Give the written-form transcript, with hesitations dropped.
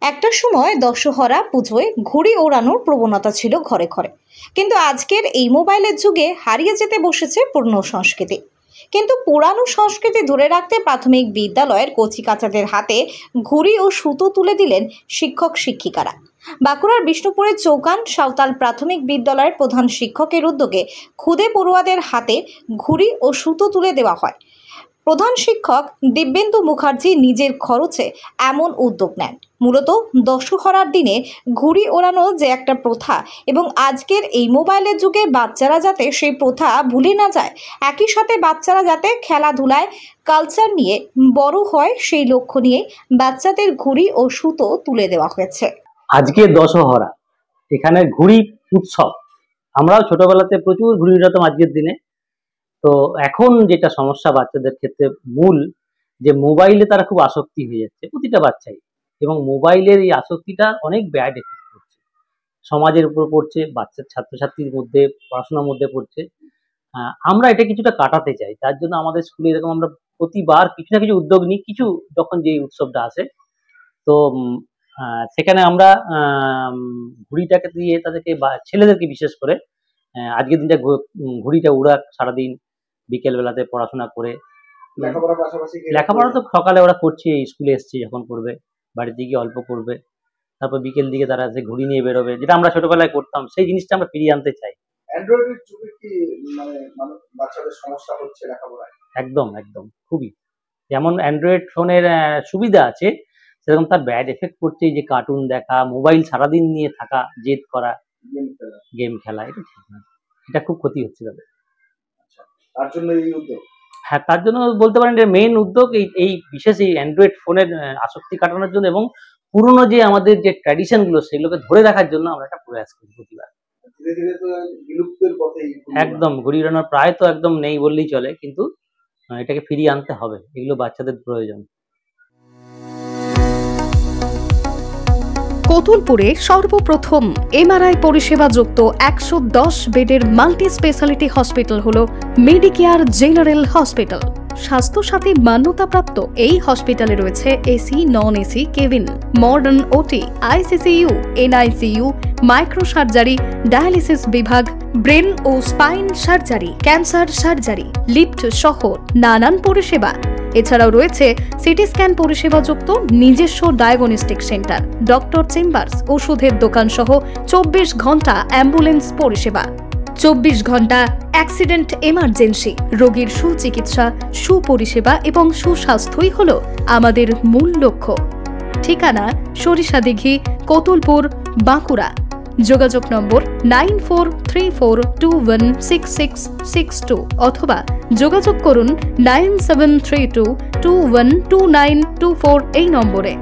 একটা সময় দশহরা পুজোয় ঘুড়ি ওড়ানোর প্রবণতা ছিল ঘরে ঘরে, কিন্তু আজকের এই মোবাইলের যুগে হারিয়ে যেতে বসেছে পুরনো সংস্কৃতি। কিন্তু পুরানো সংস্কৃতি ধরে রাখতে প্রাথমিক বিদ্যালয়ের কচিকাচাদের হাতে ঘুড়ি ও সুতো তুলে দিলেন শিক্ষক শিক্ষিকারা। বাঁকুড়ার বিষ্ণুপুরের চৌকান সাঁওতাল প্রাথমিক বিদ্যালয়ের প্রধান শিক্ষকের উদ্যোগে খুদে পড়ুয়াদের হাতে ঘুড়ি ও সুতো তুলে দেওয়া হয়। প্রধান শিক্ষক দিব্যেন্দু মুখার্জি নিজের খরচে এমন উদ্যোগ নেন। মূলত দশহরার দিনে ঘুড়ি ওড়ানো যে একটা প্রথা, এবং আজকের এই মোবাইলের যুগে বাচ্চারা যাতে সেই প্রথা ভুলে না যায়, একই সাথে বাচ্চারা যাতে খেলাধুলায় কালচার নিয়ে বড় হয়, সেই লক্ষ্য নিয়ে বাচ্চাদের ঘুড়ি ও সুতো তুলে দেওয়া হয়েছে। আজকে দশহরা, এখানে ঘুড়ি উৎসব। আমরাও ছোটবেলাতে প্রচুর ঘুড়ি উড়াতাম আজকের দিনে। তো এখন যেটা সমস্যা বাচ্চাদের ক্ষেত্রে মূল, যে মোবাইলে তারা খুব আসক্তি হয়ে যাচ্ছে প্রতিটা বাচ্চাই, এবং মোবাইলের এই আসক্তিটা অনেক ব্যাড এফেক্ট করছে, সমাজের উপর পড়ছে, বাচ্চার ছাত্রছাত্রীর মধ্যে, পড়াশোনার মধ্যে পড়ছে। আমরা এটা কিছুটা কাটাতে চাই, তার জন্য আমাদের স্কুলে এরকম আমরা প্রতিবার কিছু না কিছু উদ্যোগ নিই। কিছু যখন যে উৎসবটা আসে, তো সেখানে আমরা ঘুড়িটাকে দিয়ে তাদেরকে বা ছেলেদেরকে বিশেষ করে আজকের দিনটা ঘুড়িটা উড়াক সারাদিন, বিকেল বেলাতে পড়াশোনা করে। লেখাপড়া তো সকালে ওরা করছে, স্কুলে এসছে যখন করবে, বাড়িতে গিয়ে অল্প করবে, তারপর বিকেল দিকে তারা যে ঘুড়ি নিয়ে বেরোবে, যেটা আমরা ছোটবেলায় করতাম, সেই জিনিসটা আমরা ফিরিয়ে আনতে চাই। অ্যান্ড্রয়েডের যুগে কি বাচ্চাদের সমস্যা হচ্ছে লেখাপড়ায়? একদম একদম খুবই। যেমন অ্যান্ড্রয়েড ফোনের সুবিধা আছে, সেরকম তার ব্যাড এফেক্ট পড়ছে। এই যে কার্টুন দেখা, মোবাইল সারাদিন নিয়ে থাকা, জেদ করা, গেম খেলা, এটা ঠিক না, এটা খুব ক্ষতি হচ্ছে তাদের। তার জন্য এই উদ্যোগ, হ্যাঁ, তার জন্য বলতে পারেন যে মেইন উদ্যোগ এই বিশেষ এই অ্যান্ড্রয়েড ফোনের আসক্তি কাটানোর জন্য, এবং পুরনো যে আমাদের যে ট্র্যাডিশন গুলো সেগুলোকে ধরে রাখার জন্য আমরা একটা প্রয়াস করি প্রতিবার। ধীরে ধীরে তো বিলুপ্তের পথে একদম ঘুড়ি ওড়ানোর প্রায় তো একদম নেই বললেই চলে, কিন্তু এটাকে ফিরিয়ে আনতে হবে, এগুলো বাচ্চাদের প্রয়োজন। কতুলপুরে সর্বপ্রথম এমআরআই পরিষেবা যুক্ত 110 বেডের মাল্টি স্পেশালিটি হসপিটাল হলো মেডিকেয়ার জেনারেল হসপিটাল। স্বাস্থ্যসাথী মান্যতাপ্রাপ্ত এই হসপিটালে রয়েছে AC, non AC cabin, modern OT, ICCU, NICU, micro surgery, dialysis বিভাগ, ব্রেন ও spine surgery, cancer surgery, lift সহ নানান পরিষেবা। এছাড়াও রয়েছে সিটি স্ক্যান পরিষেবা যুক্ত নিজস্ব ডায়াগনস্টিক সেন্টার, ডক্টর চেম্বার্স, ওষুধের দোকান সহ 24 ঘন্টা অ্যাম্বুলেন্স পরিষেবা। 24 ঘন্টা অ্যাক্সিডেন্ট এমার্জেন্সি, রোগীর সুচিকিৎসা, সুপরিষেবা এবং সুস্বাস্থ্যই হল আমাদের মূল লক্ষ্য। ঠিকানা সরিষাদিঘি, কতুলপুর, বাঁকুড়া। যোগাযোগ নম্বর 9434216662 অথবা যোগাযোগ করুন 9732212924 এই নম্বরে।